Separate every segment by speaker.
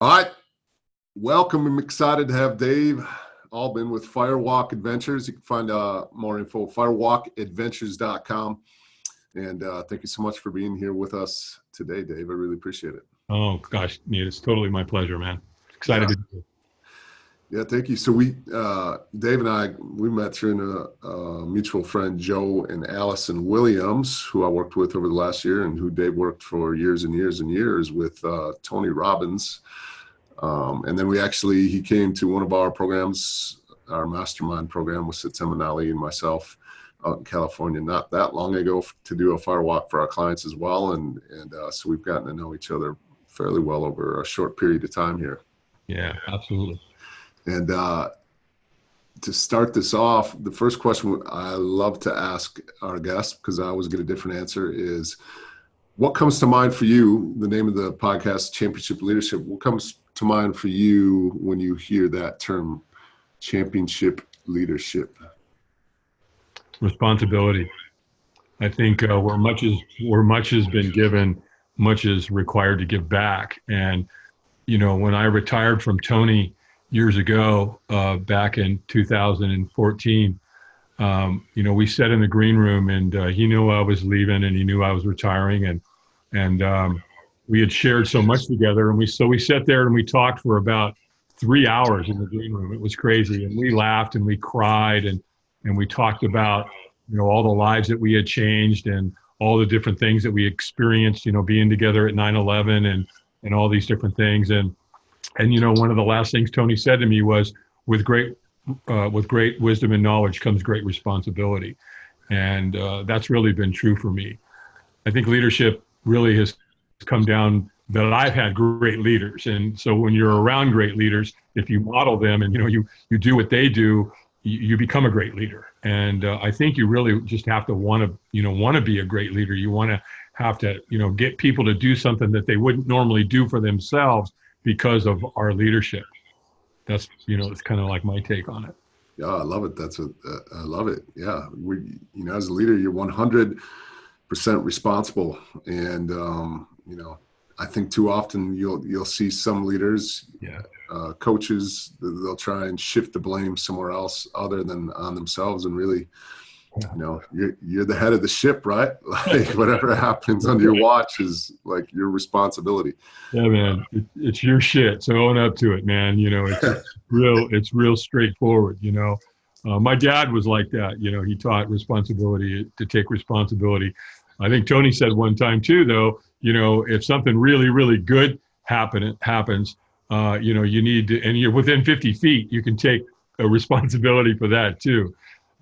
Speaker 1: All right. Welcome. I'm excited to have Dave Albin with Firewalk Adventures. You can find more info at firewalkadventures.com. And thank you so much for being here with us today, Dave. I really appreciate it.
Speaker 2: Oh, gosh, Nate, it's totally my pleasure, man. Excited to be here.
Speaker 1: Yeah, thank you. So Dave and I, we met through a mutual friend, Joe and Allison Williams, who I worked with over the last year and who Dave worked for years and years and years with Tony Robbins. And then he came to one of our programs, our mastermind program with Sitem and Ali and myself out in California not that long ago to do a firewalk for our clients as well. And so we've gotten to know each other fairly well over a short period of time here.
Speaker 2: Yeah, absolutely.
Speaker 1: And to start this off, the first question I love to ask our guests, because I always get a different answer, is what comes to mind for you? The name of the podcast, Championship Leadership. What comes to mind for you when you hear that term, championship leadership?
Speaker 2: Responsibility. I think where much has been given, much is required to give back. And when I retired from Tony years ago, back in 2014, we sat in the green room, and he knew I was leaving, and he knew I was retiring, and we had shared so much together, and we sat there and we talked for about 3 hours in the green room. It was crazy, and we laughed and we cried, and we talked about all the lives that we had changed and all the different things that we experienced, being together at 9/11 and all these different things. And one of the last things Tony said to me was, with great wisdom and knowledge comes great responsibility. And that's really been true for me. I think leadership really has come down that I've had great leaders. And so when you're around great leaders, if you model them and, you do what they do, you become a great leader. And I think you really just have to want to be a great leader. You want to have to, get people to do something that they wouldn't normally do for themselves because of our leadership. That's, it's kind of like my take on it.
Speaker 1: Yeah, I love it. I love it. Yeah. As a leader, you're 100% responsible. And, I think too often you'll see some leaders, coaches, they'll try and shift the blame somewhere else other than on themselves. And really, you're the head of the ship, right? Like whatever happens on your watch is like your responsibility.
Speaker 2: Yeah, man, it's your shit. So own up to it, man. It's real straightforward. My dad was like that. He taught responsibility to take responsibility. I think Tony said one time too, though, if something really, really good happens, you need to, and you're within 50 feet, you can take a responsibility for that too.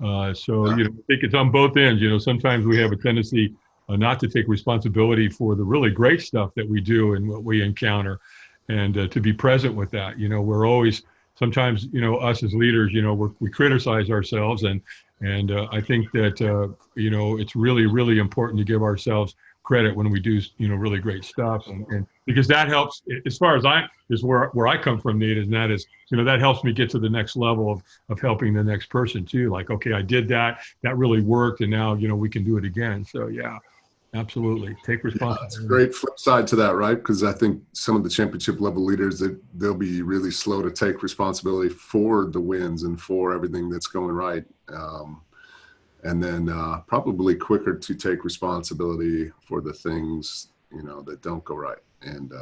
Speaker 2: I think it's on both ends. Sometimes we have a tendency not to take responsibility for the really great stuff that we do and what we encounter, and to be present with that. We're always, sometimes, us as leaders, we criticize ourselves, and I think that, it's really, really important to give ourselves credit when we do, really great stuff. And because that helps, as far as where I come from, Nate, and that is, that helps me get to the next level of helping the next person too. Like, okay, I did that really worked. And now, we can do it again. So yeah, absolutely. Take responsibility.
Speaker 1: It's a great flip side to that, right? Because I think some of the championship level leaders, they'll be really slow to take responsibility for the wins and for everything that's going right. And then probably quicker to take responsibility for the things, that don't go right. And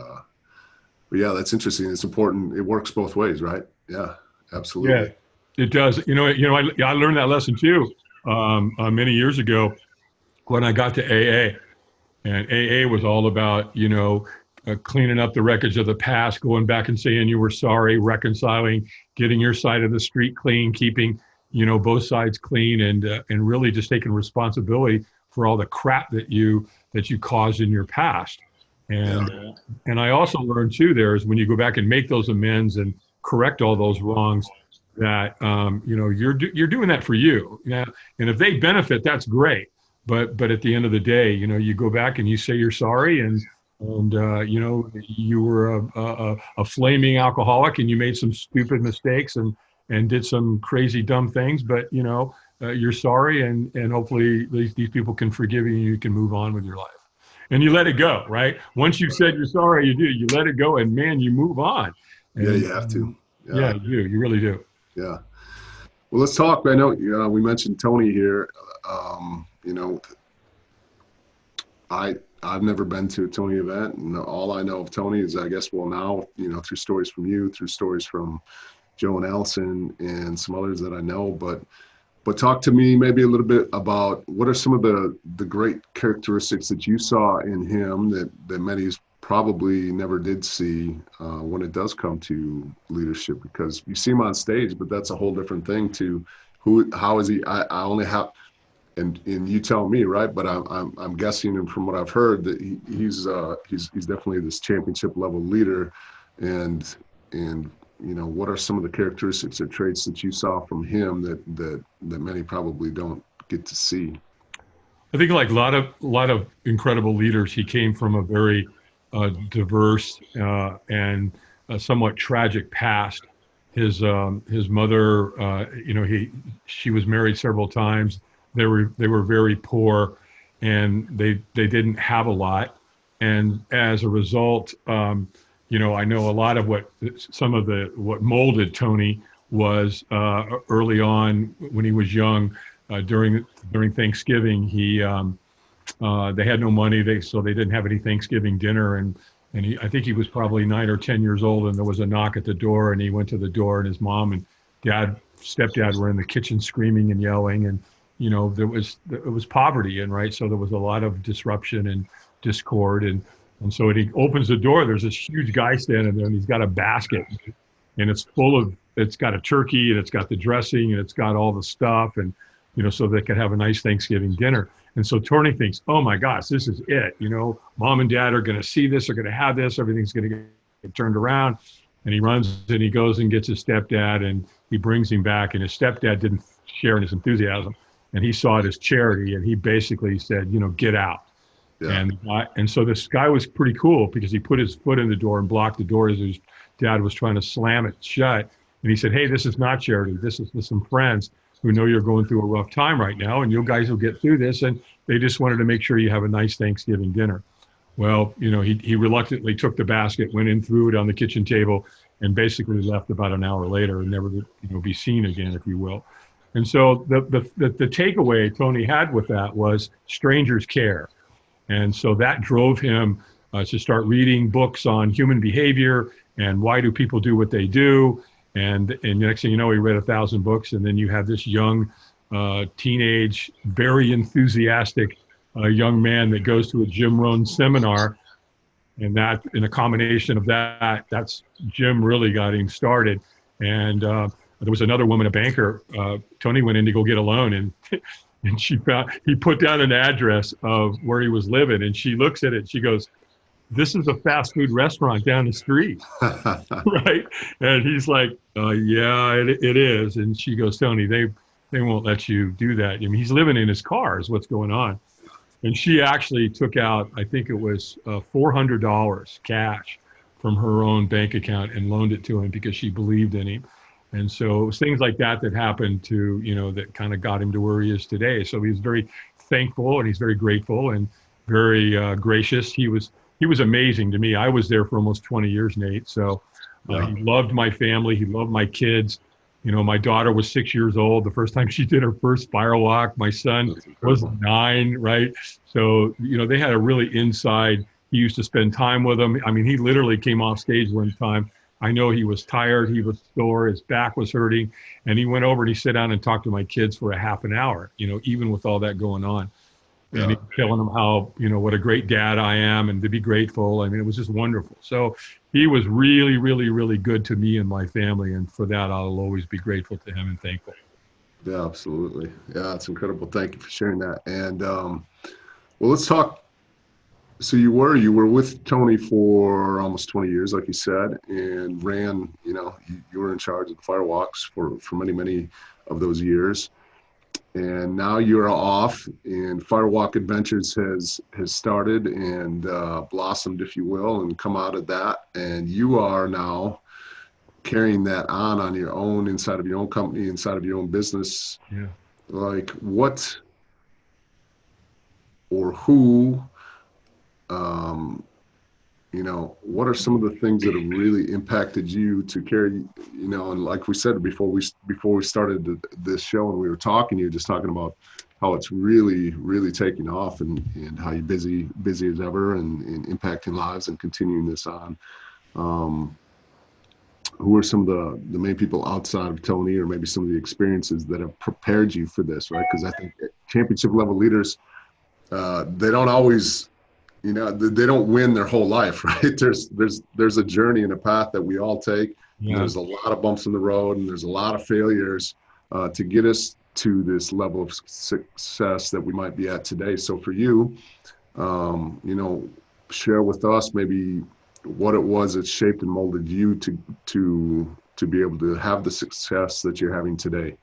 Speaker 1: but yeah, that's interesting. It's important. It works both ways, right? Yeah, absolutely.
Speaker 2: Yeah, it does. I learned that lesson too many years ago when I got to AA. And AA was all about, cleaning up the wreckage of the past, going back and saying you were sorry, reconciling, getting your side of the street clean, keeping both sides clean, and really just taking responsibility for all the crap that you caused in your past. And I also learned too, there is when you go back and make those amends and correct all those wrongs, that you're doing that for you. Yeah. And if they benefit, that's great. But at the end of the day, you go back and you say you're sorry, and you were a flaming alcoholic and you made some stupid mistakes and did some crazy dumb things, but you're sorry, and hopefully these people can forgive you and you can move on with your life. and you let it go, right? Once you've said you're sorry, you let it go, and man, you move on.
Speaker 1: Yeah,
Speaker 2: And
Speaker 1: you have to.
Speaker 2: yeah,
Speaker 1: Yeah,
Speaker 2: you really do.
Speaker 1: yeah. Well, let's talk. I know we mentioned Tony here. You know, I've never been to a Tony event, and all I know of Tony is, I guess, well, now, through stories from you, through stories from Joe and Allison, and some others that I know. But talk to me maybe a little bit about what are some of the great characteristics that you saw in him that many probably never did see when it does come to leadership, because you see him on stage, but that's a whole different thing to how is he? I only have, and you tell me, right? But I'm guessing, and from what I've heard, that he's definitely this championship level leader, and what are some of the characteristics or traits that you saw from him that many probably don't get to see?
Speaker 2: I think like a lot of incredible leaders, he came from a very diverse and somewhat tragic past. His mother, she was married several times. They were very poor, and they didn't have a lot. And as a result, I know a lot of what molded Tony was early on when he was young. During Thanksgiving, they had no money, so they didn't have any Thanksgiving dinner, and I think he was probably 9 or 10 years old, and there was a knock at the door, and he went to the door, and his mom and stepdad were in the kitchen screaming and yelling, and it was poverty, and right, so there was a lot of disruption and discord, and so when he opens the door, there's this huge guy standing there, and he's got a basket, and it's got a turkey, and it's got the dressing, and it's got all the stuff, and so they could have a nice Thanksgiving dinner. And so Tony thinks, oh my gosh, this is it. Mom and dad are going to see this, are going to have this, everything's going to get turned around. And he runs and he goes and gets his stepdad, and he brings him back, and his stepdad didn't share in his enthusiasm, and he saw it as charity, and he basically said, get out.
Speaker 1: Yeah.
Speaker 2: And so this guy was pretty cool, because he put his foot in the door and blocked the door as his dad was trying to slam it shut. And he said, hey, this is not charity. This is with some friends who know you're going through a rough time right now, and you guys will get through this. And they just wanted to make sure you have a nice Thanksgiving dinner. Well, he reluctantly took the basket, went in, threw it on the kitchen table, and basically left about an hour later and never to be seen again, if you will. And so the takeaway Tony had with that was strangers care. And so that drove him to start reading books on human behavior and why do people do what they do. And the next thing you know, he read 1,000 books, and then you have this young, teenage, very enthusiastic young man that goes to a Jim Rohn seminar, and that, in a combination of that's Jim really got him started. And there was another woman, a banker. Tony went in to go get a loan, and he put down an address of where he was living, and she looks at it. She goes, this is a fast food restaurant down the street, right? And he's like, yeah, it is. And she goes, Tony, they won't let you do that. I mean, he's living in his car is what's going on. And she actually took out, I think it was $400 cash from her own bank account and loaned it to him because she believed in him. And so it was things like that happened to, that kind of got him to where he is today. So he's very thankful, and he's very grateful, and very gracious. He was amazing to me. I was there for almost 20 years, Nate. So he loved my family. He loved my kids. My daughter was 6 years old the first time she did her first spiral walk. My son was 9, right? So, they had a really inside. He used to spend time with them. I mean, he literally came off stage one time. I know he was tired. He was sore. His back was hurting. And he went over and he sat down and talked to my kids for a half an hour, even with all that going on. And he was telling them how, what a great dad I am and to be grateful. I mean, it was just wonderful. So he was really, really, really good to me and my family. And for that, I'll always be grateful to him and thankful.
Speaker 1: Yeah, absolutely. Yeah, it's incredible. Thank you for sharing that. And well, let's talk. So you were with Tony for almost 20 years, like you said, and ran, you were in charge of the firewalks for many, many of those years. And now you're off, and Firewalk Adventures has started and blossomed, if you will, and come out of that. And you are now carrying that on your own, inside of your own company, inside of your own business.
Speaker 2: Yeah.
Speaker 1: Like what or who what are some of the things that have really impacted you to carry, and like we said before we started this show and we were talking, you were just talking about how it's really, really taking off and how you're busy as ever and impacting lives and continuing this on. Who are some of the main people outside of Tony, or maybe some of the experiences that have prepared you for this, right? Because I think championship level leaders, they don't always, they don't win their whole life, right? There's a journey and a path that we all take.
Speaker 2: Yeah.
Speaker 1: There's a lot of bumps in the road, and there's a lot of failures to get us to this level of success that we might be at today. So for you, share with us maybe what it was that shaped and molded you to be able to have the success that you're having today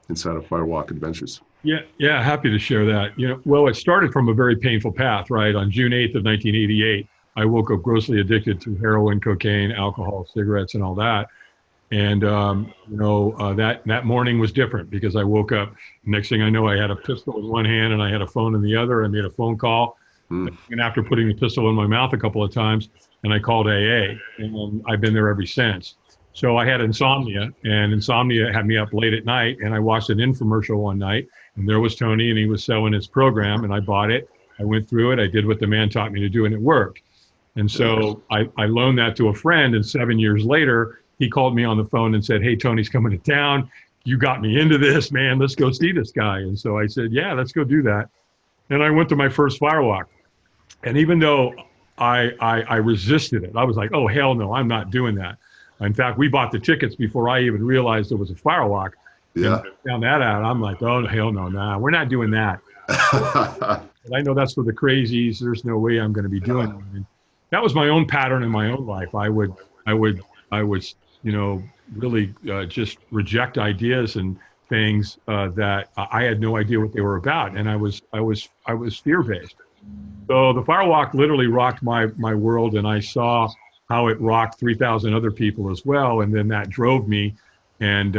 Speaker 1: inside of Firewalk Adventures.
Speaker 2: Yeah, happy to share that. Well, it started from a very painful path, right? On June 8th of 1988, I woke up grossly addicted to heroin, cocaine, alcohol, cigarettes, and all that. And that morning was different because I woke up. Next thing I know, I had a pistol in one hand and I had a phone in the other. I made a phone call, and after putting the pistol in my mouth a couple of times, and I called AA, and I've been there ever since. So I had insomnia, and insomnia had me up late at night, and I watched an infomercial one night, and there was Tony, and he was selling his program, and I bought it. I went through it. I did what the man taught me to do, and it worked. And so I loaned that to a friend, and 7 years later, he called me on the phone and said, "Hey, Tony's coming to town. You got me into this, man. Let's go see this guy." And so I said, "Yeah, let's go do that." And I went to my first Firewalk. And even though I resisted it, I was like, "Oh, hell no, I'm not doing that." In fact, we bought the tickets before I even realized there was a Firewalk.
Speaker 1: Yeah.
Speaker 2: And I found that out. I'm like, "Oh, hell no, nah, we're not doing that." I know that's for the crazies. There's no way I'm going to be doing it. And that was my own pattern in my own life. I would, really just reject ideas and things that I had no idea what they were about, and I was fear-based. So the Firewalk literally rocked my world, and I saw how it rocked 3,000 other people as well, and then that drove me. And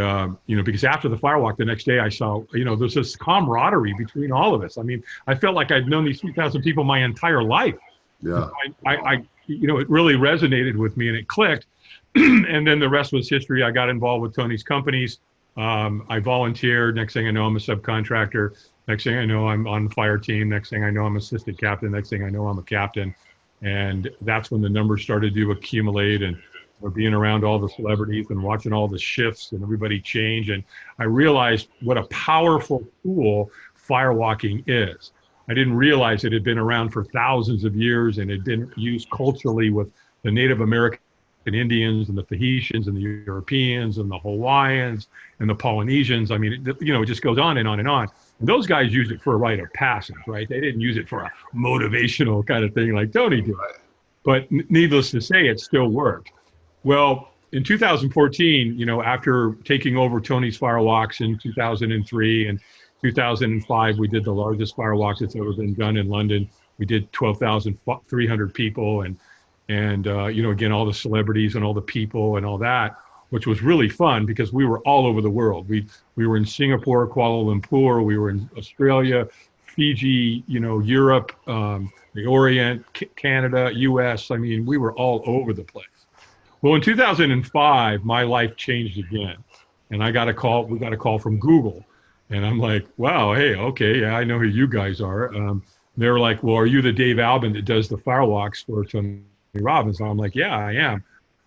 Speaker 2: because after the Firewalk, the next day I saw, there's this camaraderie between all of us. I mean, I felt like I'd known these 3,000 people my entire life.
Speaker 1: Yeah.
Speaker 2: It really resonated with me, and it clicked. And then the rest was history. I got involved with Tony's companies. I volunteered. Next thing I know, I'm a subcontractor. Next thing I know, I'm on the fire team. Next thing I know, I'm assistant captain. Next thing I know, I'm a captain. And that's when the numbers started to accumulate, and we're being around all the celebrities and watching all the shifts and everybody change. And I realized what a powerful tool firewalking is. I didn't realize it had been around for thousands of years, and it had been used culturally with the Native American Indians and the Tahitians and the Europeans and the Hawaiians and the Polynesians. I mean, it just goes on and on and on. And those guys used it for a rite of passage, right? They didn't use it for a motivational kind of thing like Tony did. But needless to say, it still worked. Well, in 2014, after taking over Tony's Firewalks in 2003 and 2005, we did the largest Firewalk that's ever been done in London. We did 12,300 people, and again, all the celebrities and all the people and all that, which was really fun because we were all over the world. We were in Singapore, Kuala Lumpur, we were in Australia, Fiji, Europe, the Orient, Canada, US. I mean, we were all over the place. Well, in 2005, my life changed again, and we got a call from Google, and I'm like, wow, hey, okay, yeah, I know who you guys are. They're like, well, are you the Dave Albin that does the Firewalks for Tony Robbins? And I'm like, yeah, I am.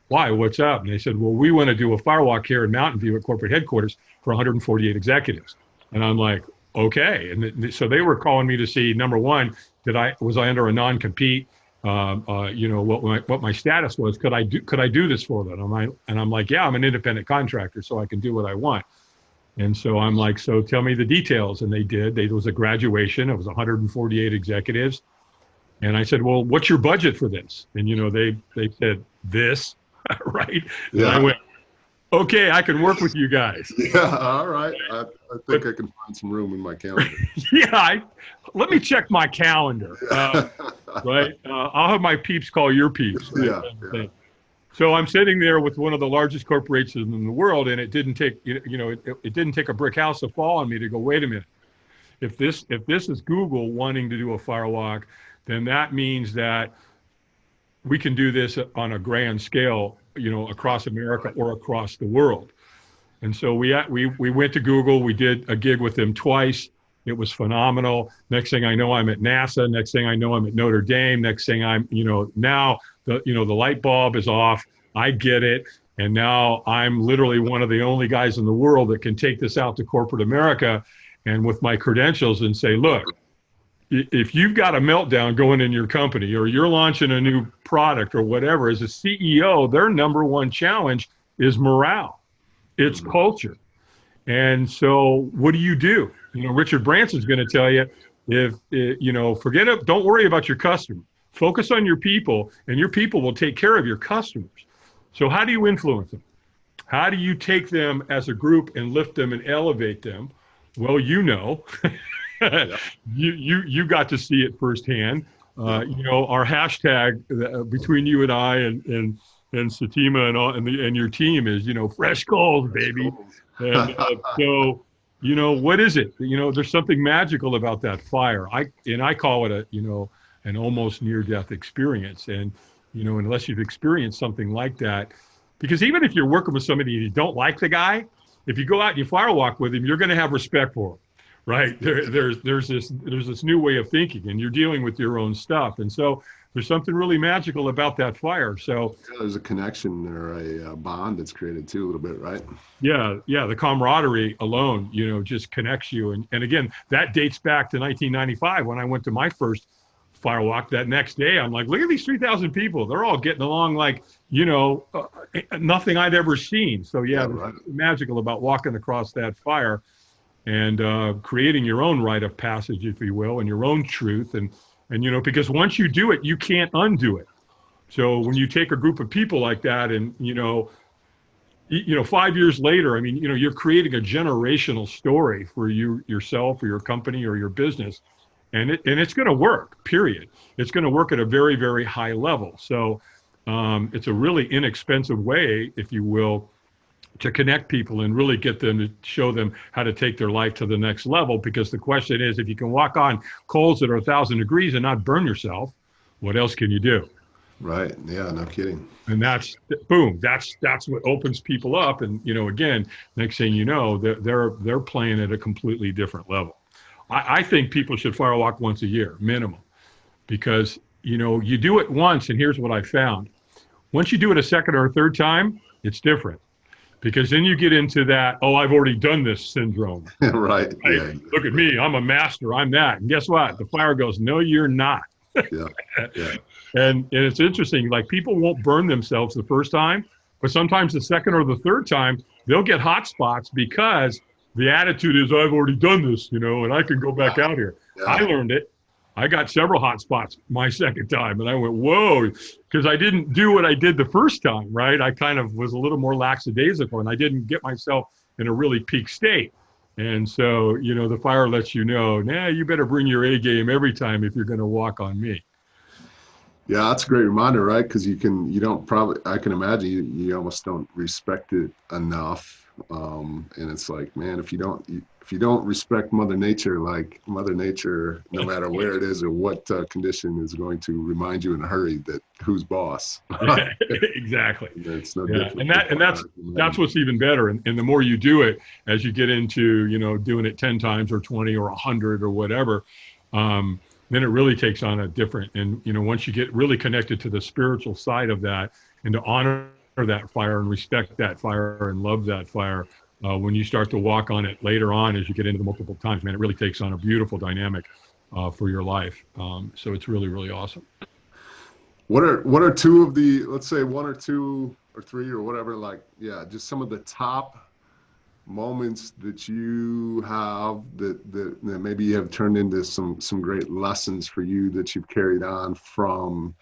Speaker 2: Why? What's up? And they said, well, we want to do a Firewalk here in Mountain View at corporate headquarters for 148 executives. And I'm like, okay. And so they were calling me to see, number one, was I under a non-compete? What my status was. Could I do this for them? And I'm like, yeah, I'm an independent contractor, so I can do what I want. And so I'm like, so tell me the details. And they did. There was a graduation. It was 148 executives. And I said, well, what's your budget for this? And, they said this, right?
Speaker 1: Yeah.
Speaker 2: And I went, okay, I can work with you guys.
Speaker 1: Yeah, all right. I think I can find some room in my calendar.
Speaker 2: Yeah, let me check my calendar, right? I'll have my peeps call your peeps. Right?
Speaker 1: Yeah.
Speaker 2: So I'm sitting there with one of the largest corporations in the world, and it didn't take, it didn't take a brick house to fall on me to go, wait a minute. If this is Google wanting to do a Firewalk, then that means that we can do this on a grand scale, across America or across the world. And so we went to Google. We did a gig with them twice. It was phenomenal. Next thing I know, I'm at NASA. Next thing I know, I'm at Notre Dame. Next thing now the light bulb is off. I get it. And now I'm literally one of the only guys in the world that can take this out to corporate America and with my credentials and say, look, if you've got a meltdown going in your company or you're launching a new product or whatever, as a CEO, their number one challenge is morale. It's culture. And so what do? Richard Branson's going to tell you, forget it, don't worry about your customer. Focus on your people, and your people will take care of your customers. So how do you influence them? How do you take them as a group and lift them and elevate them? Well,
Speaker 1: Yeah.
Speaker 2: you got to see it firsthand. Our hashtag between you and I and Satima and your team is, fresh coals, baby. And so, what is it? There's something magical about that fire. I call it an almost near-death experience. And, unless you've experienced something like that, because even if you're working with somebody and you don't like the guy, if you go out and you firewalk with him, you're going to have respect for him. Right. There's this new way of thinking, and you're dealing with your own stuff. And so there's something really magical about that fire. So
Speaker 1: there's a connection or a bond that's created too, a little bit, right?
Speaker 2: Yeah. The camaraderie alone, just connects you. And again, that dates back to 1995 when I went to my first firewalk. That next day, I'm like, look at these 3,000 people. They're all getting along like, nothing I'd ever seen. So there's something magical about walking across that fire and creating your own rite of passage, if you will, and your own truth. And because once you do it, you can't undo it. So when you take a group of people like that and, 5 years later, you're creating a generational story for yourself or your company or your business. And it's going to work, period. It's going to work at a very, very high level. So it's a really inexpensive way, if you will, to connect people and really get them to show them how to take their life to the next level. Because the question is, if you can walk on coals that are 1,000 degrees and not burn yourself, what else can you do?
Speaker 1: Right. Yeah, no kidding.
Speaker 2: And that's what opens people up. And, again, next thing you know, they're playing at a completely different level. I think people should firewalk once a year, minimum, because, you do it once. And here's what I found. Once you do it a second or a third time, it's different. Because then you get into that, I've already done this syndrome.
Speaker 1: Right.
Speaker 2: Hey,
Speaker 1: yeah.
Speaker 2: Look at me. I'm a master. I'm that. And guess what? The fire goes, no, you're not.
Speaker 1: Yeah.
Speaker 2: And it's interesting. Like, people won't burn themselves the first time, but sometimes the second or the third time, they'll get hot spots because the attitude is, I've already done this, and I can go back out here.
Speaker 1: Yeah.
Speaker 2: I learned it. I got several hot spots my second time, and I went, whoa, because I didn't do what I did the first time, right? I kind of was a little more lackadaisical, and I didn't get myself in a really peak state. And so, the fire lets you know, you better bring your A game every time if you're going to walk on me.
Speaker 1: Yeah, that's a great reminder, right? Because I can imagine you almost don't respect it enough. And it's like, man, if you don't respect Mother Nature, like Mother Nature, no matter where it is or what condition, is going to remind you in a hurry that who's boss.
Speaker 2: Exactly.
Speaker 1: It's no different.
Speaker 2: And that's what's even better. And the more you do it, as you get into, doing it 10 times or 20 or 100 or whatever, then it really takes on a different, and, once you get really connected to the spiritual side of that and to honor that fire and respect that fire and love that fire, when you start to walk on it later on, as you get into the multiple times, man, it really takes on a beautiful dynamic for your life. So it's really, really awesome.
Speaker 1: What are two of the, let's say one or two or three or whatever, just some of the top moments that you have that maybe you have turned into some great lessons for you that you've carried on from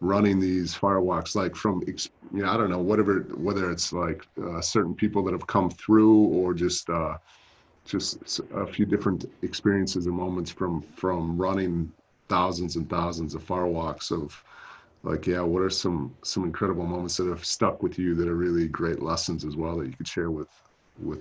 Speaker 1: running these firewalks, like from, I don't know, whether it's like certain people that have come through or just a few different experiences or moments from running thousands and thousands of firewalks of what are some incredible moments that have stuck with you that are really great lessons as well that you could share with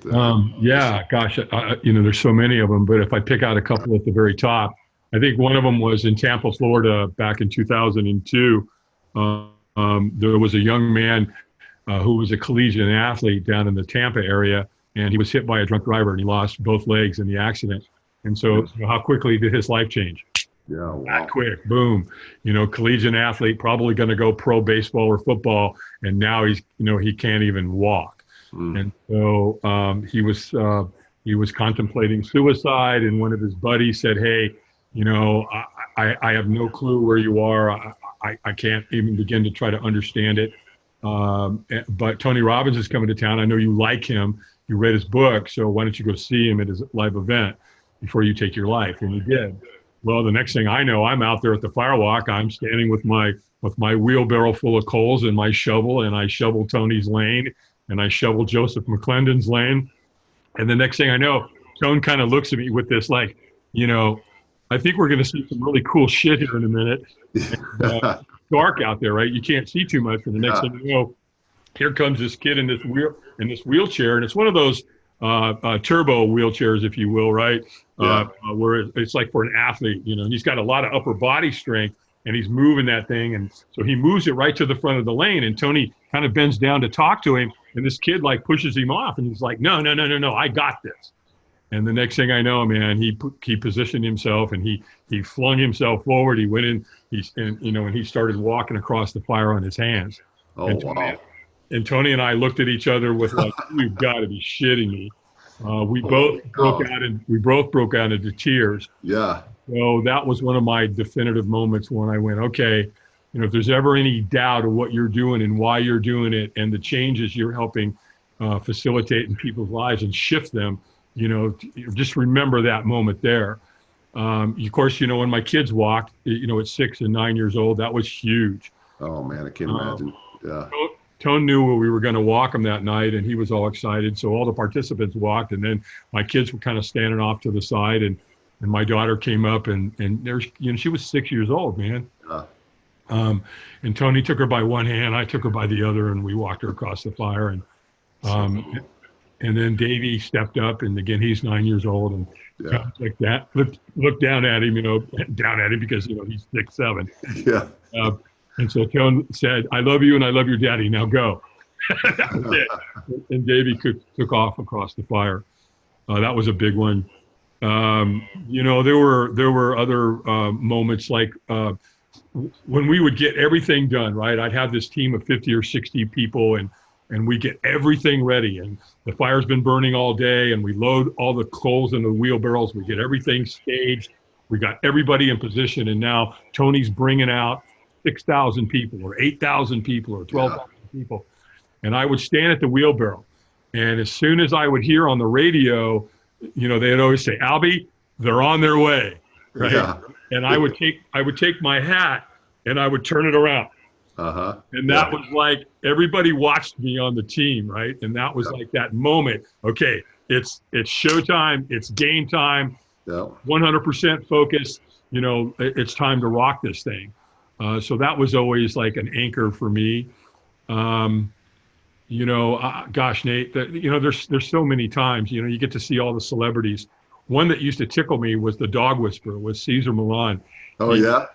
Speaker 2: gosh, there's so many of them, but if I pick out a couple at the very top, I think one of them was in Tampa, Florida, back in 2002. There was a young man who was a collegiate athlete down in the Tampa area, and he was hit by a drunk driver, and he lost both legs in the accident. And so, how quickly did his life change?
Speaker 1: Yeah, wow.
Speaker 2: That quick, boom. Collegiate athlete, probably going to go pro baseball or football, and now he can't even walk. And so he was contemplating suicide, and one of his buddies said, "Hey, I have no clue where you are. I can't even begin to try to understand it. But Tony Robbins is coming to town. I know you like him. You read his book, so why don't you go see him at his live event before you take your life?" And he did. Well, the next thing I know, I'm out there at the firewalk. I'm standing with my wheelbarrow full of coals and my shovel, and I shovel Tony's lane, and I shovel Joseph McClendon's lane. And the next thing I know, Tone kind of looks at me with this like, I think we're going to see some really cool shit here in a minute. And, dark out there, right? You can't see too much. And the next thing you know, here comes this kid in this wheelchair, and it's one of those turbo wheelchairs, if you will, right? Where it's like for an athlete, and he's got a lot of upper body strength, and he's moving that thing, and so he moves it right to the front of the lane, and Tony kind of bends down to talk to him, and this kid like pushes him off, and he's like, no, I got this. And the next thing I know, man, he positioned himself, and he flung himself forward. He went in, and he started walking across the fire on his hands.
Speaker 1: Oh, wow.
Speaker 2: And Tony and I looked at each other with like, "You've got to be shitting me." We both broke out into tears.
Speaker 1: Yeah.
Speaker 2: So that was one of my definitive moments when I went, okay, if there's ever any doubt of what you're doing and why you're doing it and the changes you're helping facilitate in people's lives and shift them, just remember that moment there. Of course, when my kids walked, at 6 and 9 years old, that was huge.
Speaker 1: Oh man, I can't imagine. Yeah.
Speaker 2: Tone knew we were going to walk him that night, and he was all excited. So all the participants walked, and then my kids were kind of standing off to the side, and my daughter came up, and there's, she was 6 years old, man. And Tony took her by one hand, I took her by the other, and we walked her across the fire. And then Davey stepped up, and again, he's 9 years old, and like that, looked down at him, because he's 6'7".
Speaker 1: Yeah.
Speaker 2: And so Tone said, "I love you, and I love your daddy. Now go." That was it. And Davey took off across the fire. That was a big one. There were other moments like when we would get everything done. Right, I'd have this team of 50 or 60 people, and we get everything ready, and the fire's been burning all day, and we load all the coals into the wheelbarrows. We get everything staged. We got everybody in position, and now Tony's bringing out 6,000 people or 8,000 people or 12,000 people. And I would stand at the wheelbarrow, and as soon as I would hear on the radio, they'd always say, "Albie, they're on their way." Right. Yeah. And I would take my hat and I would turn it around. And that was like, everybody watched me on the team, right? And that was like that moment. Okay, it's showtime, it's game time, 100% focus. It's time to rock this thing. So that was always like an anchor for me. Gosh, Nate, there's so many times, you get to see all the celebrities. One that used to tickle me was the dog whisperer, was Cesar Millan.
Speaker 1: Oh, yeah?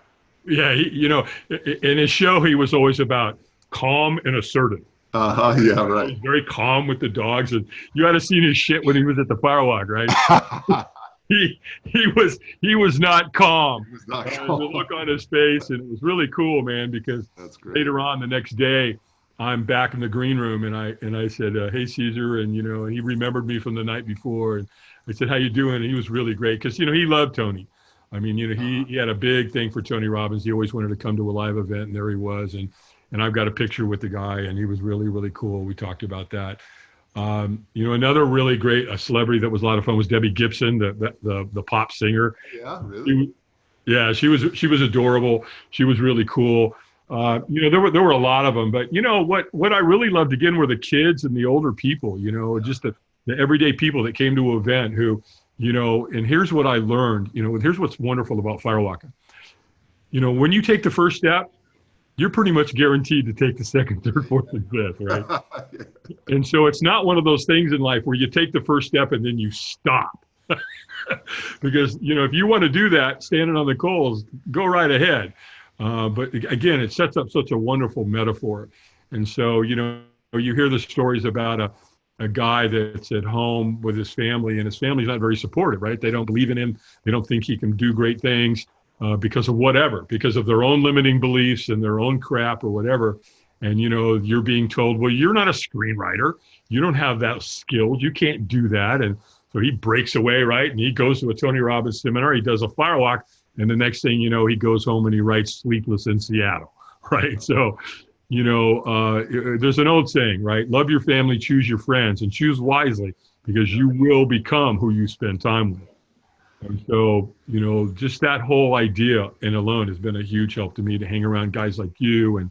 Speaker 2: Yeah, in his show, he was always about calm and assertive.
Speaker 1: Yeah, right.
Speaker 2: He was very calm with the dogs. And you had to see his shit when he was at the firewalk, right? He was not calm.
Speaker 1: He was not calm.
Speaker 2: The look on his face, and it was really cool, man, because later on the next day, I'm back in the green room, and I said, "Hey, Caesar," and he remembered me from the night before, and I said, "How you doing?" And he was really great because he loved Tony. I mean, he had a big thing for Tony Robbins. He always wanted to come to a live event, and there he was, and I've got a picture with the guy, and he was really, really cool. We talked about that. Another really great celebrity that was a lot of fun was Debbie Gibson, the pop singer.
Speaker 1: Yeah, really.
Speaker 2: She was adorable. She was really cool. There were a lot of them, but what I really loved again were the kids and the older people. Just the everyday people that came to an event who, and here's what I learned. Here's what's wonderful about firewalking. When you take the first step, you're pretty much guaranteed to take the second, third, fourth, and fifth, right? And so it's not one of those things in life where you take the first step and then you stop. Because, if you want to do that, standing on the coals, go right ahead. But again, it sets up such a wonderful metaphor. And so, you hear the stories about a guy that's at home with his family, and his family's not very supportive, right? They don't believe in him. They don't think he can do great things because of whatever, because of their own limiting beliefs and their own crap or whatever. And, you're being told, well, you're not a screenwriter. You don't have that skills. You can't do that. And so he breaks away, right? And he goes to a Tony Robbins seminar. He does a firewalk. And the next thing you know, he goes home and he writes Sleepless in Seattle, right? So, there's an old saying, right? Love your family, choose your friends, and choose wisely, because you will become who you spend time with. And so, just that whole idea and alone has been a huge help to me, to hang around guys like you and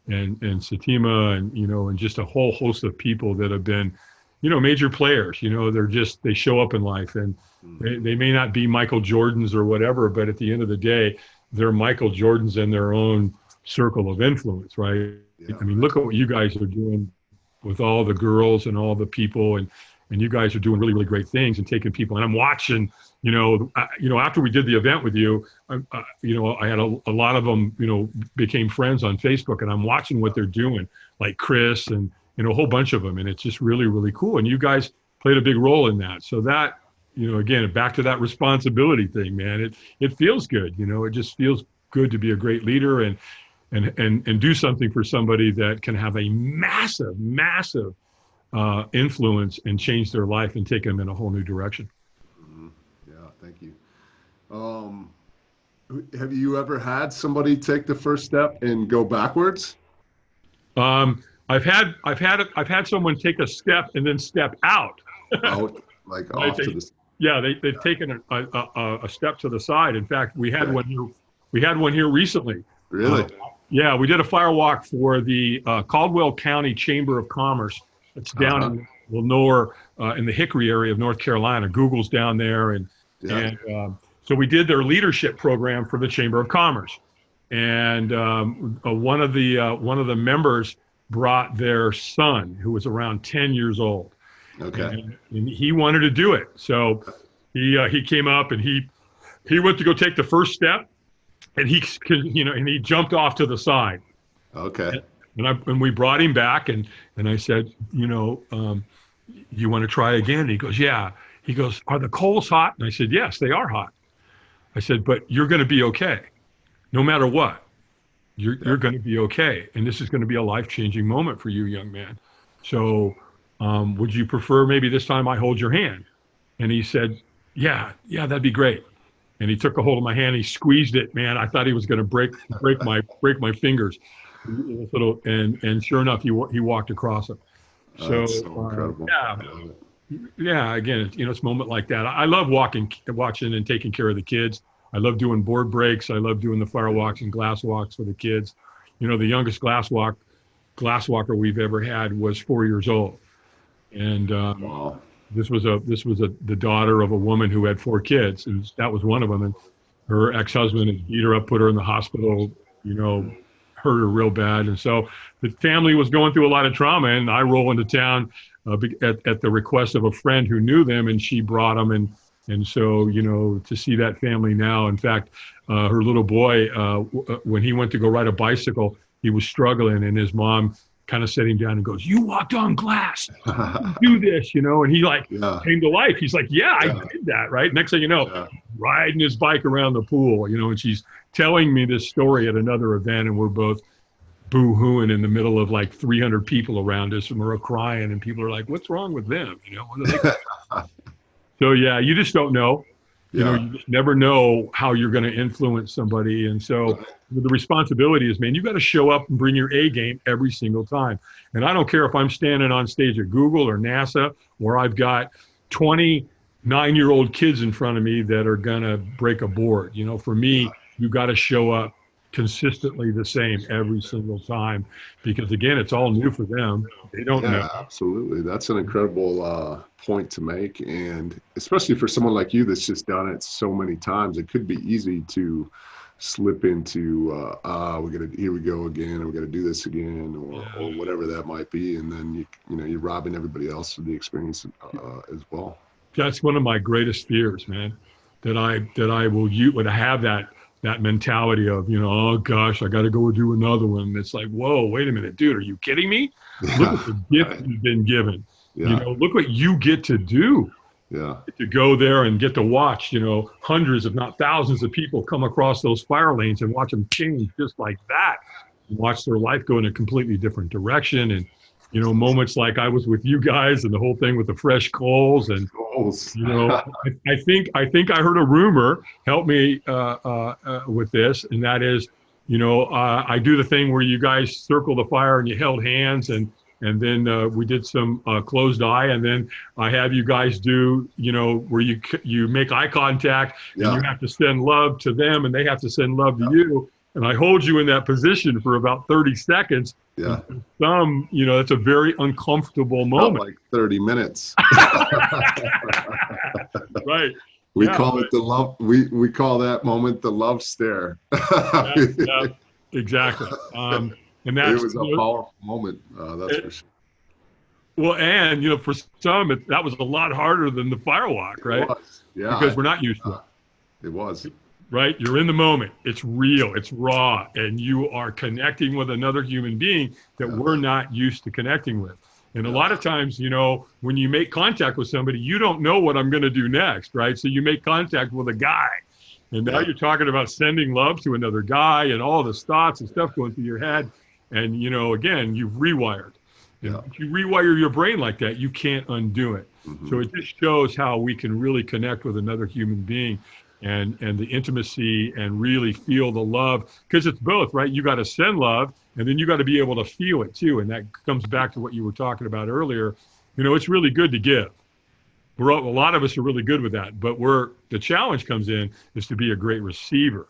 Speaker 2: Satima and just a whole host of people that have been, major players. They show up in life, and they may not be Michael Jordans or whatever, but at the end of the day, they're Michael Jordans in their own circle of influence, right? Yeah. I mean, look at what you guys are doing with all the girls and all the people, and you guys are doing really, really great things and taking people. And I'm watching, after we did the event with you, I had a lot of them, became friends on Facebook, and I'm watching what they're doing, like Chris and, a whole bunch of them. And it's just really, really cool. And you guys played a big role in that. So that, again, back to that responsibility thing, man, it feels good. It just feels good to be a great leader and do something for somebody that can have a massive influence and change their life and take them in a whole new direction.
Speaker 1: Mm-hmm. Yeah, thank you. Have you ever had somebody take the first step and go backwards?
Speaker 2: I've had someone take a step and then step out.
Speaker 1: Out, like off to the.
Speaker 2: Yeah, they've taken a step to the side. In fact, we had one here. We had one here recently.
Speaker 1: Really?
Speaker 2: Yeah, we did a firewalk for the Caldwell County Chamber of Commerce. It's down in Lenore, in the Hickory area of North Carolina. Google's down there, and so we did their leadership program for the Chamber of Commerce. And one of the members brought their son, who was around 10 years old.
Speaker 1: Okay.
Speaker 2: And he wanted to do it, so he came up and he went to go take the first step, and he jumped off to the side.
Speaker 1: Okay.
Speaker 2: And we brought him back, and I said, you want to try again? And he goes, yeah. He goes, are the coals hot? And I said, yes, they are hot. I said, but you're going to be okay, no matter what. You're going to be okay, and this is going to be a life-changing moment for you, young man. So, would you prefer maybe this time I hold your hand? And he said, yeah, that'd be great. And he took a hold of my hand. He squeezed it, man. I thought he was going to break my fingers. And sure enough, he walked across them. So
Speaker 1: incredible.
Speaker 2: Yeah. Again, it's a moment like that. I love watching and taking care of the kids. I love doing board breaks. I love doing the firewalks and glass walks for the kids. The youngest glass walker we've ever had was 4 years old, and
Speaker 1: wow.
Speaker 2: This was the daughter of a woman who had 4 kids, and that was one of them. And her ex-husband had beat her up, put her in the hospital, hurt her real bad. And so the family was going through a lot of trauma, and I roll into town at the request of a friend who knew them, and she brought them. And so, to see that family now, in fact, her little boy, when he went to go ride a bicycle, he was struggling, and his mom kind of set him down and goes, you walked on glass, do this, and he came to life. He's like, I did that, right? Next thing you know, riding his bike around the pool, and she's telling me this story at another event, and we're both boo-hooing in the middle of like 300 people around us, and we're crying, and people are like, what's wrong with them? What are they? So you just don't know. You just never know how you're going to influence somebody. And so the responsibility is, man, you got to show up and bring your A game every single time. And I don't care if I'm standing on stage at Google or NASA, where I've got 29-year-old kids in front of me that are going to break a board. For me, you got to show up consistently the same every single time, because again, it's all new for them. They don't know.
Speaker 1: Absolutely. That's an incredible point to make. And especially for someone like you that's just done it so many times, it could be easy to slip into here we go again, and we got to do this again, or whatever that might be. And then you're robbing everybody else of the experience as well.
Speaker 2: that's one of my greatest fears, man. That I would have that mentality of, oh gosh, I got to go do another one. It's like, whoa, wait a minute, dude, are you kidding me? Look
Speaker 1: Yeah.
Speaker 2: at the gift
Speaker 1: Right.
Speaker 2: you've been given.
Speaker 1: Yeah.
Speaker 2: Look what you get to do.
Speaker 1: Yeah.
Speaker 2: To go there and get to watch, hundreds, if not thousands of people come across those fire lanes and watch them change just like that, and watch their life go in a completely different direction. And, moments like I was with you guys and the whole thing with the fresh coals. And,
Speaker 1: Goals.
Speaker 2: I think I heard a rumor, help me with this. And that is, I do the thing where you guys circle the fire and you held hands, and then we did some closed eye, and then I have you guys do, where you make eye contact, and
Speaker 1: Yeah.
Speaker 2: you have to send love to them, and they have to send love to you. And I hold you in that position for about 30 seconds.
Speaker 1: Yeah.
Speaker 2: It's a very uncomfortable
Speaker 1: Felt
Speaker 2: moment.
Speaker 1: like 30 minutes.
Speaker 2: Right.
Speaker 1: We
Speaker 2: Yeah,
Speaker 1: call it the love. We call that moment the love stare.
Speaker 2: yeah, exactly. And
Speaker 1: It
Speaker 2: that's,
Speaker 1: was a powerful moment. That's for sure.
Speaker 2: well, and, for some, that was a lot harder than the firewalk, right?
Speaker 1: It was. Yeah.
Speaker 2: Because we're not used to it.
Speaker 1: It was.
Speaker 2: Right? You're in the moment. It's real. It's raw. And you are connecting with another human being that we're not used to connecting with. And a lot of times, when you make contact with somebody, you don't know what I'm going to do next, right? So you make contact with a guy. And now you're talking about sending love to another guy and all this thoughts and stuff going through your head. And, again, you've rewired. And if you rewire your brain like that, you can't undo it.
Speaker 1: Mm-hmm.
Speaker 2: So it just shows how we can really connect with another human being. And the intimacy and really feel the love, because it's both, right? You got to send love, and then you got to be able to feel it too. And that comes back to what you were talking about earlier. It's really good to give. A lot of us are really good with that, but the challenge comes in is to be a great receiver.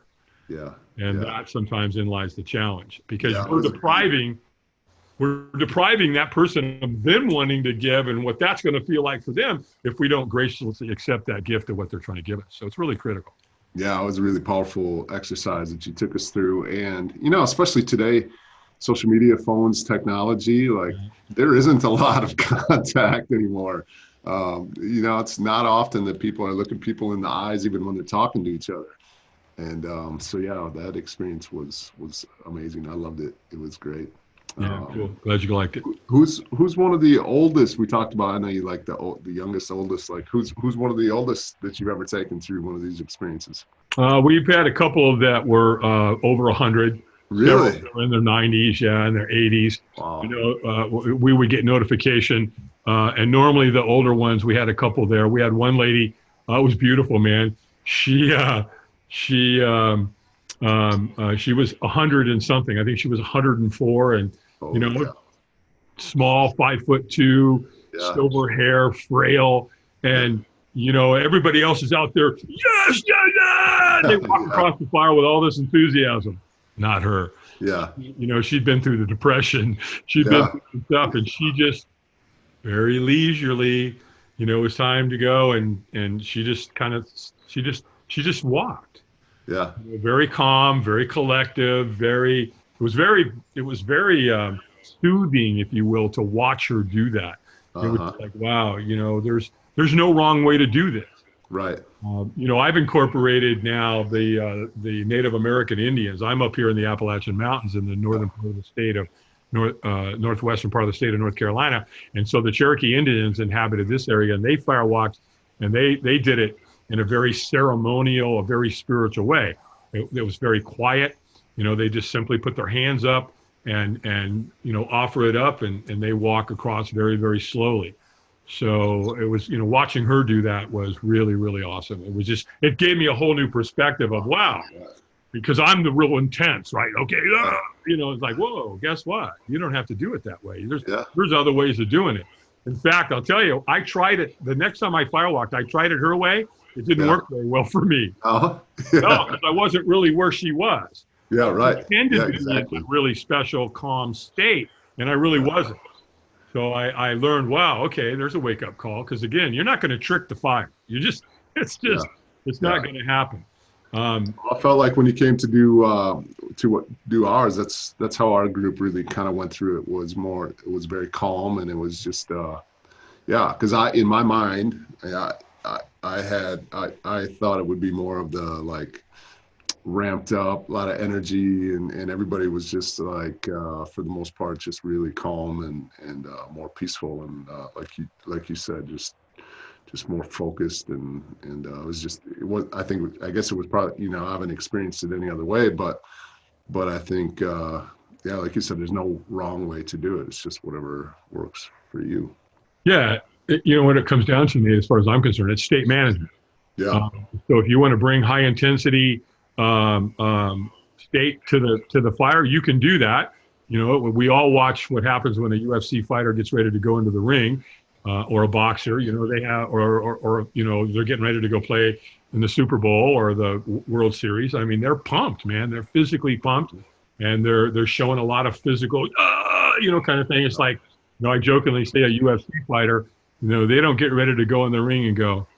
Speaker 1: Yeah.
Speaker 2: And that sometimes in lies the challenge, because we're depriving that person of them wanting to give and what that's going to feel like for them if we don't graciously accept that gift of what they're trying to give us. So it's really critical.
Speaker 1: Yeah, it was a really powerful exercise that you took us through. And, especially today, social media, phones, technology, like there isn't a lot of contact anymore. It's not often that people are looking people in the eyes, even when they're talking to each other. And that experience was amazing. I loved it. It was great.
Speaker 2: Yeah, cool. Glad you liked it.
Speaker 1: Who's one of the oldest we talked about? I know you like the youngest, oldest. Like who's one of the oldest that you've ever taken through one of these experiences?
Speaker 2: We've had a couple that were over 100.
Speaker 1: Really?
Speaker 2: In their 90s, in their 80s.
Speaker 1: Wow.
Speaker 2: We would get notification, and normally the older ones. We had a couple there. We had one lady. It was beautiful, man. She was 100 and something. I think she was 104, and small, 5'2", silver hair, frail, and everybody else is out there. Yes, yeah, yeah. They walk across the fire with all this enthusiasm. Not her.
Speaker 1: Yeah.
Speaker 2: She'd been through the Depression. She'd been through some stuff, and she just very leisurely. It was time to go, and she just walked.
Speaker 1: Yeah.
Speaker 2: Very calm, very collective, it was very soothing, if you will, to watch her do that. It was like, wow, there's no wrong way to do this.
Speaker 1: Right.
Speaker 2: I've incorporated now the Native American Indians. I'm up here in the Appalachian Mountains in the northern part of the state of northwestern part of the state of North Carolina. And so the Cherokee Indians inhabited this area, and they firewalked, and they did it in a very ceremonial, a very spiritual way. It was very quiet. They just simply put their hands up and offer it up, and they walk across very, very slowly. So it was, watching her do that was really, really awesome. It gave me a whole new perspective of, wow, because I'm the real intense, right? Okay. It's like, whoa, guess what? You don't have to do it that way. There's other ways of doing it. In fact, I'll tell you, I tried it. The next time I firewalked, I tried it her way. It didn't work very well for me.
Speaker 1: Yeah.
Speaker 2: No, because I wasn't really where she was.
Speaker 1: Yeah, right.
Speaker 2: I tended to be in a really special, calm state, and I really wasn't. So I learned, wow, okay, there's a wake-up call, because again, you're not going to trick the fire. It's not going to happen.
Speaker 1: I felt like when you came to do ours, that's how our group really kind of went through it. It was very calm, and it was just because in my mind, I thought it would be more of the like ramped up, a lot of energy, and everybody was just like for the most part just really calm and more peaceful, and like you said, just more focused, and it was just it was, I guess it was probably, you know, I haven't experienced it any other way, but I think yeah, like you said, there's no wrong way to do it. It's just whatever works for you.
Speaker 2: Yeah, you know, when it comes down to me, as far as I'm concerned, it's state management.
Speaker 1: Yeah.
Speaker 2: So if you want to bring high intensity state to the fire, you can do that. You know, we all watch what happens when a UFC fighter gets ready to go into the ring, or a boxer. You know, they have, or you know, they're getting ready to go play in the Super Bowl or the World Series. I mean, they're pumped, man. They're physically pumped, and they're showing a lot of physical, you know, kind of thing. It's like, you know, I jokingly say a UFC fighter, you know, they don't get ready to go in the ring and go,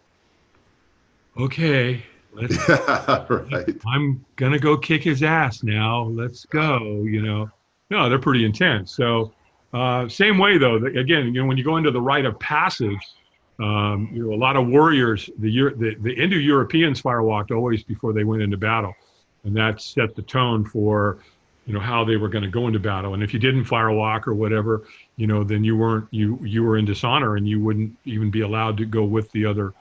Speaker 2: okay,
Speaker 1: Yeah, right.
Speaker 2: I'm gonna go kick his ass now. Let's go. You know, no, they're pretty intense. So, same way though. Again, you know, when you go into the rite of passage, you know, a lot of warriors, the Indo-Europeans firewalked always before they went into battle, and that set the tone for, you know, how they were going to go into battle. And if you didn't firewalk or whatever, you know, then you were in dishonor, and you wouldn't even be allowed to go with the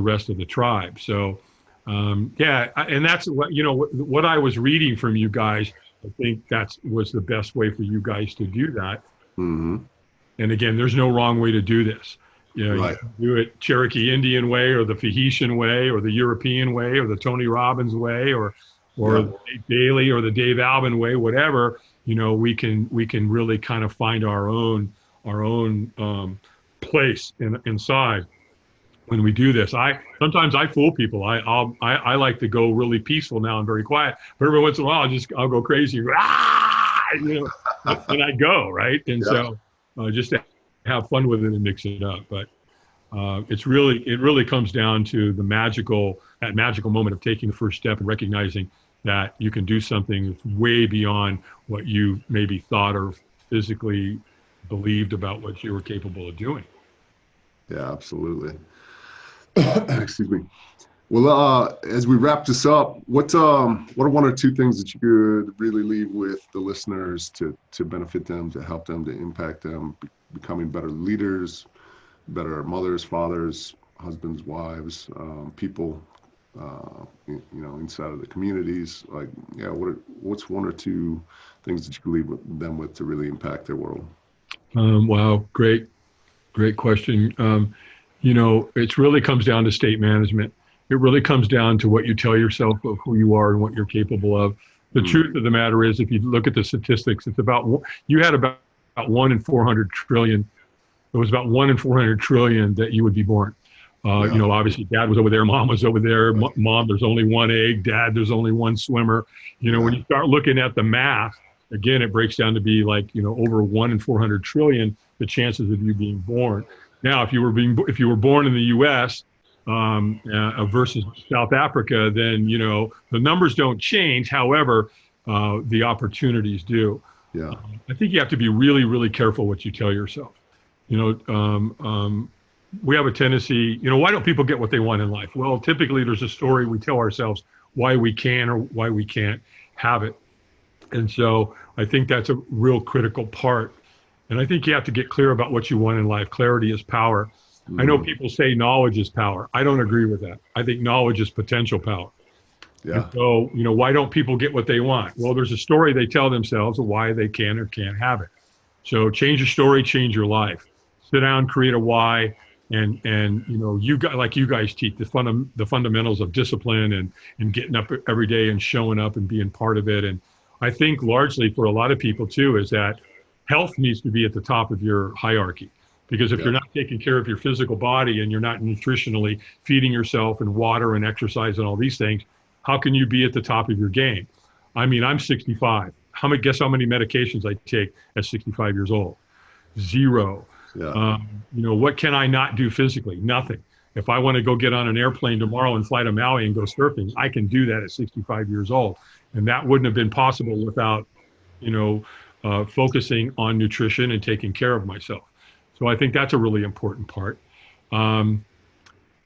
Speaker 2: rest of the tribe. So. Yeah, and that's what, you know, what I was reading from you guys. I think that was the best way for you guys to do that.
Speaker 1: Hmm.
Speaker 2: And again, there's no wrong way to do this. You know, you
Speaker 1: Right.
Speaker 2: can do it Cherokee Indian way, or the Tahitian way, or the European way, or the Tony Robbins way, or
Speaker 1: Yeah.
Speaker 2: the Dave Daly or the Dave Albin way, whatever. You know, we can really kind of find our own place inside when we do this. I sometimes I fool people. I like to go really peaceful now and very quiet, but every once in a while I'll go crazy, you know, and I go right. And
Speaker 1: Yeah.
Speaker 2: so just to have fun with it and mix it up. But it really comes down to that magical moment of taking the first step and recognizing that you can do something that's way beyond what you maybe thought or physically believed about what you were capable of doing.
Speaker 1: Yeah, absolutely. Excuse me. Well, as we wrap this up, what are one or two things that you could really leave with the listeners to benefit them, to help them, to impact them, becoming better leaders, better mothers, fathers, husbands, wives, people, you know, inside of the communities? Like, yeah, what's one or two things that you could leave them with to really impact their world?
Speaker 2: Wow, great question. You know, it really comes down to state management. It really comes down to what you tell yourself of who you are and what you're capable of. The
Speaker 1: Mm,
Speaker 2: truth of the matter is, if you look at the statistics, it's you had about 1 in 400 trillion. It was about 1 in 400 trillion that you would be born. You
Speaker 1: yeah,
Speaker 2: know, obviously, dad was over there, mom was over there.
Speaker 1: right.
Speaker 2: Mom, there's only one egg. Dad, there's only one swimmer. You know, when
Speaker 1: Yeah,
Speaker 2: you start looking at the math, again, it breaks down to be like, you know, over 1 in 400 trillion, the chances of you being born. Now, if you were born in the U.S. Versus South Africa, then, you know, the numbers don't change. However, the opportunities do.
Speaker 1: yeah,
Speaker 2: I think you have to be really, really careful what you tell yourself. You know, we have a tendency, you know, why don't people get what they want in life? Well, typically there's a story we tell ourselves why we can or why we can't have it. And so I think that's a real critical part. And I think you have to get clear about what you want in life. Clarity is power. I know
Speaker 1: hmm,
Speaker 2: people say knowledge is power. I don't agree with that. I think knowledge is potential power. And
Speaker 1: yeah,
Speaker 2: so, you know, why don't people get what they want? Well, there's a story they tell themselves of why they can or can't have it. So change your story, change your life. Sit down, create a why, and you know, you got, like you guys teach the fundamentals of discipline and getting up every day and showing up and being part of it. And I think largely for a lot of people too is that health needs to be at the top of your hierarchy. Because if
Speaker 1: yeah,
Speaker 2: you're not taking care of your physical body and you're not nutritionally feeding yourself and water and exercise and all these things, how can you be at the top of your game? I mean, I'm 65. Guess how many medications I take at 65 years old? Zero.
Speaker 1: yeah,
Speaker 2: You know, what can I not do physically? Nothing. If I want to go get on an airplane tomorrow and fly to Maui and go surfing, I can do that at 65 years old. And that wouldn't have been possible without, you know, focusing on nutrition and taking care of myself. So I think that's a really important part. Um,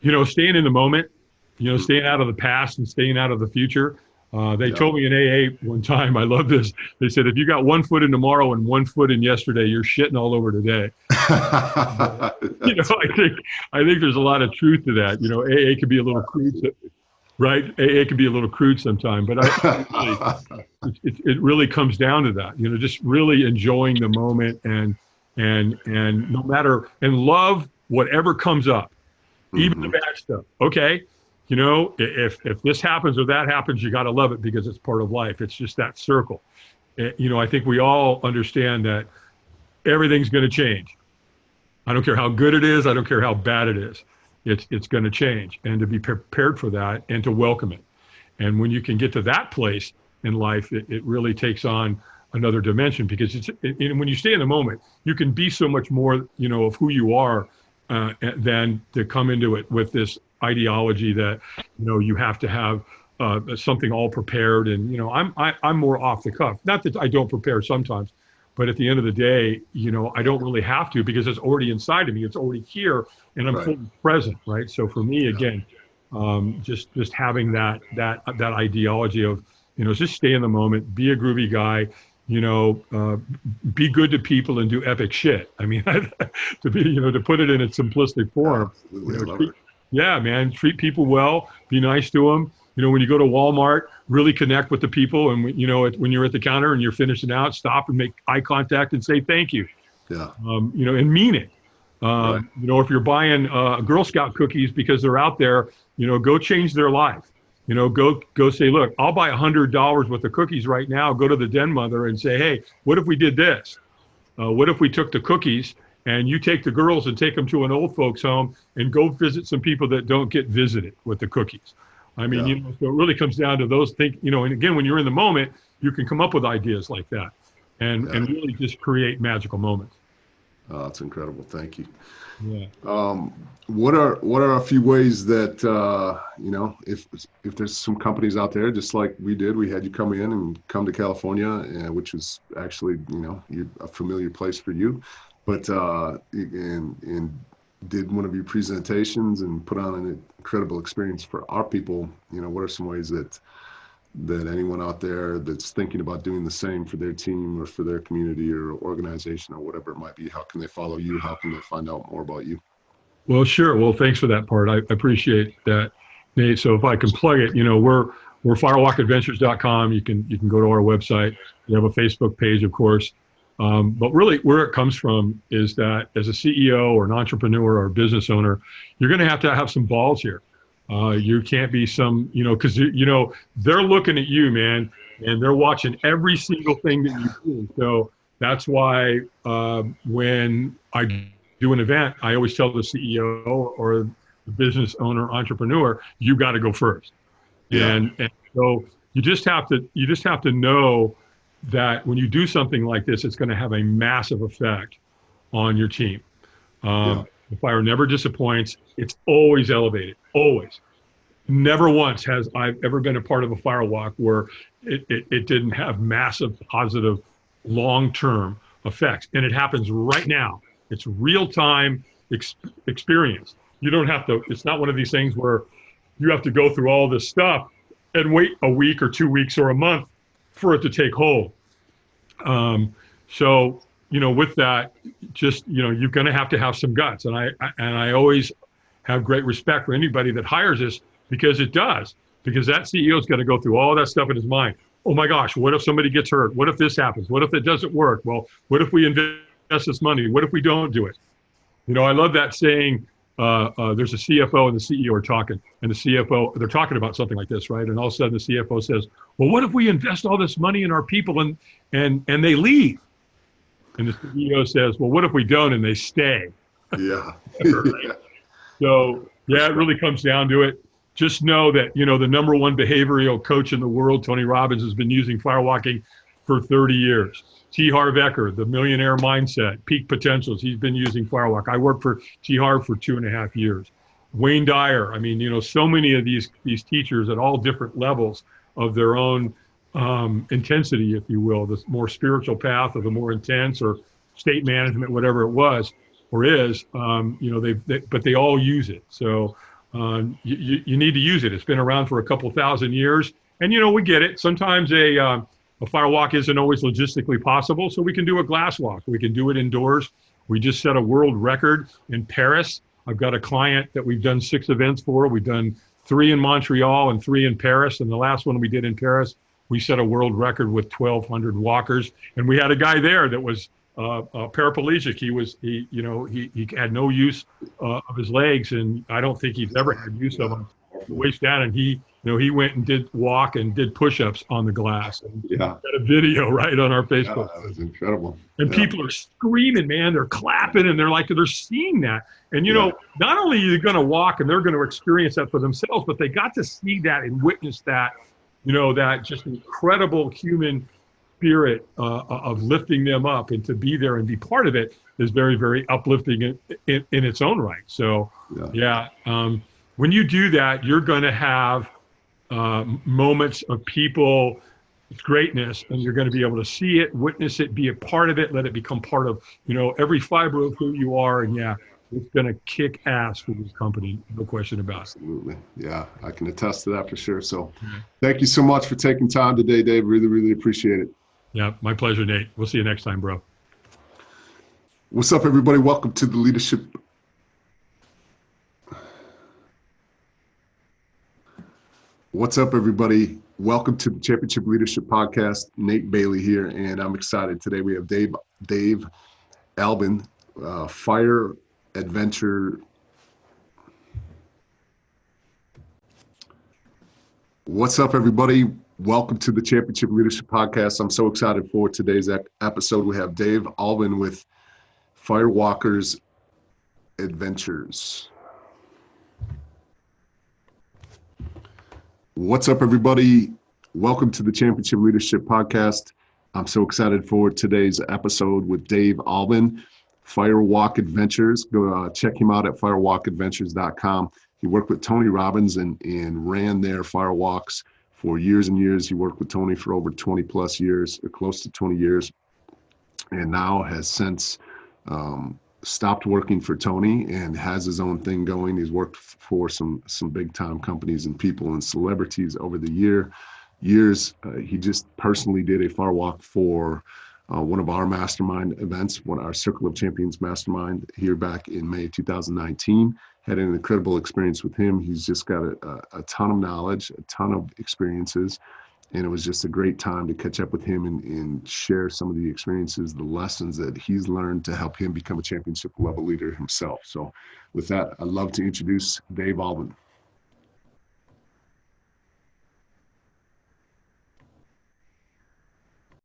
Speaker 2: Staying in the moment, staying out of the past and staying out of the future. They
Speaker 1: Yeah.
Speaker 2: told me in AA one time, I love this. They said, if you got 1 foot in tomorrow and 1 foot in yesterday, you're shitting all over today.
Speaker 1: That's
Speaker 2: I think there's a lot of truth to that. AA can be a little crude, right? AA can be a little crude sometimes, but it really comes down to that. Just really enjoying the moment and no matter and love whatever comes up, even the
Speaker 1: Mhm.
Speaker 2: bad stuff. Okay, if this happens or that happens, you got to love it because it's part of life. It's just that circle. I think we all understand that everything's going to change. I don't care how good it is. I don't care how bad it is. It's going to change, and to be prepared for that and to welcome it. And when you can get to that place in life, it really takes on another dimension because when you stay in the moment, you can be so much more, of who you are than to come into it with this ideology that, you have to have something all prepared. And, I'm more off the cuff. Not that I don't prepare sometimes, but at the end of the day, I don't really have to because it's already inside of me. It's already here and I'm
Speaker 1: Right.
Speaker 2: fully present. Right. So for me,
Speaker 1: Yeah.
Speaker 2: again, just having that ideology of, just stay in the moment, be a groovy guy, be good to people and do epic shit. I mean, to put it in its simplistic form,
Speaker 1: Absolutely. I love
Speaker 2: treat,
Speaker 1: it.
Speaker 2: yeah, man, treat people well, be nice to them. When you go to Walmart, really connect with the people. And, when you're at the counter and you're finishing out, stop and make eye contact and say thank you,
Speaker 1: Yeah.
Speaker 2: and mean it.
Speaker 1: Right.
Speaker 2: If you're buying Girl Scout cookies because they're out there, go change their life. Go say, look, I'll buy $100 worth of cookies right now. Go to the den mother and say, hey, what if we did this? What if we took the cookies and you take the girls and take them to an old folks home and go visit some people that don't get visited with the cookies? I mean,
Speaker 1: Yeah.
Speaker 2: so it really comes down to those things, and again, when you're in the moment, you can come up with ideas like that
Speaker 1: Yeah.
Speaker 2: and really just create magical moments.
Speaker 1: Oh, that's incredible. Thank you.
Speaker 2: Yeah.
Speaker 1: What are a few ways that if there's some companies out there, just like we did, we had you come in and come to California, which is actually a familiar place for you, but and did one of your presentations and put on an incredible experience for our people. What are some ways that anyone out there that's thinking about doing the same for their team or for their community or organization or whatever it might be, how can they follow you? How can they find out more about you?
Speaker 2: Well, sure. Well, thanks for that part. I appreciate that, Nate. So if I can plug it, we're firewalkadventures.com. You can go to our website. We have a Facebook page, of course. But really where it comes from is that as a CEO or an entrepreneur or a business owner, you're going to have some balls here. You can't be some, because, they're looking at you, man, and they're watching every single thing that you do. So that's why when I do an event, I always tell the CEO or the business owner, entrepreneur, you got to go first.
Speaker 1: Yeah.
Speaker 2: And so you just have to know that when you do something like this, it's going to have a massive effect on your team.
Speaker 1: Yeah.
Speaker 2: The fire never disappoints. It's always elevated, always. Never once has I've ever been a part of a fire walk where it didn't have massive positive long-term effects. And it happens right now. It's real-time experience. You don't have to, it's not one of these things where you have to go through all this stuff and wait a week or 2 weeks or a month for it to take hold. So, with that, just, you're going to have some guts. And I always have great respect for anybody that hires us because it does, because that CEO's got to go through all that stuff in his mind. Oh my gosh, what if somebody gets hurt? What if this happens? What if it doesn't work? Well, what if we invest this money? What if we don't do it? I love that saying, there's a CFO and the CEO are talking, and the CFO, they're talking about something like this, right? And all of a sudden the CFO says, well, what if we invest all this money in our people and they leave? And the CEO says, well, what if we don't and they stay?
Speaker 1: Yeah.
Speaker 2: Right? So, yeah, it really comes down to it. Just know that, the number one behavioral coach in the world, Tony Robbins, has been using firewalking for 30 years. T. Harv Eker, the millionaire mindset, peak potentials, he's been using firewalk. I worked for T. Harv for 2.5 years. Wayne Dyer, I mean, so many of these teachers at all different levels of their own intensity, if you will, the more spiritual path or the more intense or state management, whatever it was or is, but they all use it. So you need to use it. It's been around for a couple thousand years. And, we get it. Sometimes a fire walk isn't always logistically possible. So we can do a glass walk. We can do it indoors. We just set a world record in Paris. I've got a client that we've done 6 events for. We've done 3 in Montreal and 3 in Paris. And the last one we did in Paris, we set a world record with 1,200 walkers. And we had a guy there that was paraplegic. He had no use of his legs, and I don't think he's ever had use of them waist down. And he went and did walk and did push-ups on the glass. And got a video right on our Facebook.
Speaker 1: Yeah, that was incredible.
Speaker 2: And people are screaming, man. They're clapping, and they're seeing that. And not only are you going to walk and they're going to experience that for themselves, but they got to see that and witness that. That just incredible human spirit of lifting them up, and to be there and be part of it is very, very uplifting in its own right. So, when you do that, you're going to have moments of people greatness, and you're going to be able to see it, witness it, be a part of it, let it become part of, every fiber of who you are. And it's going to kick ass for your company, no question about it.
Speaker 1: Absolutely. Yeah, I can attest to that for sure. So thank you so much for taking time today, Dave. Really, really appreciate it.
Speaker 2: Yeah, my pleasure, Nate. We'll see you next time, bro.
Speaker 1: What's up, everybody? Welcome to the Leadership. What's up, everybody? Welcome to the Championship Leadership Podcast. Nate Bailey here, and I'm excited. Today we have Dave Albin, Fire Adventure. What's up, everybody? Welcome to the Championship Leadership Podcast. I'm so excited for today's episode. We have Dave Albin with Firewalkers Adventures. What's up, everybody? Welcome to the Championship Leadership Podcast. I'm so excited for today's episode with Dave Albin, Firewalk Adventures. Go check him out at firewalkadventures.com. He worked with Tony Robbins and ran their firewalks for years and years. He worked with Tony for over 20 plus years, or close to 20 years, and now has since stopped working for Tony and has his own thing going. He's worked for some big time companies and people and celebrities over the years. He just personally did a firewalk for one of our mastermind events, our Circle of Champions mastermind here back in May 2019. Had an incredible experience with him. He's just got a ton of knowledge, a ton of experiences, and it was just a great time to catch up with him and share some of the experiences, the lessons that he's learned to help him become a championship level leader himself. So with that, I'd love to introduce Dave Albin.